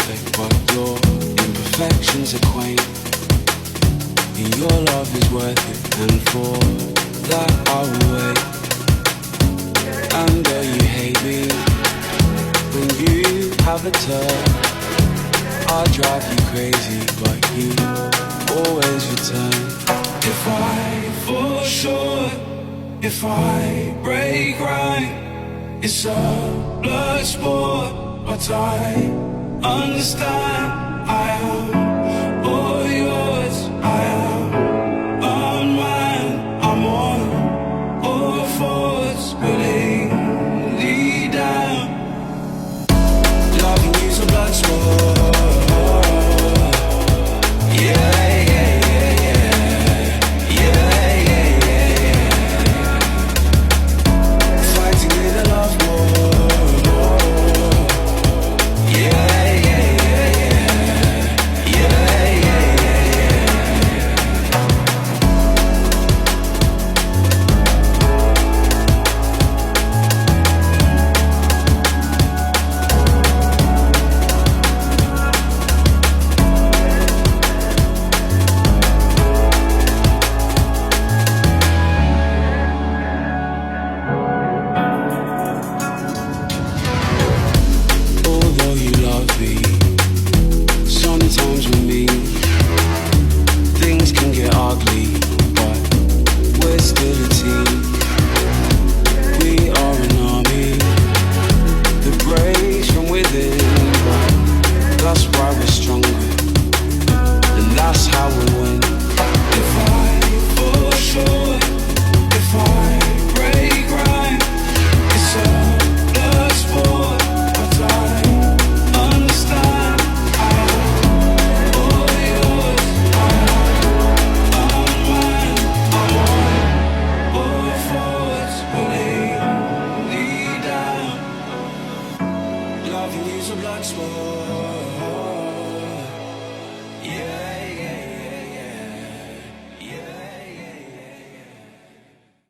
perfect, but your imperfections are quaint. And your love is worth it, and for that I will wait. And though you hate me, when you have a turn, I'll drive you crazy, but you always return. If I fall short, if I break right, it's a blood sport, but I understand. I am all yours, I am unmanned. I'm on all fours, willingly down. Loving you's a blood sport. Loving you's a blood sport. Yeah.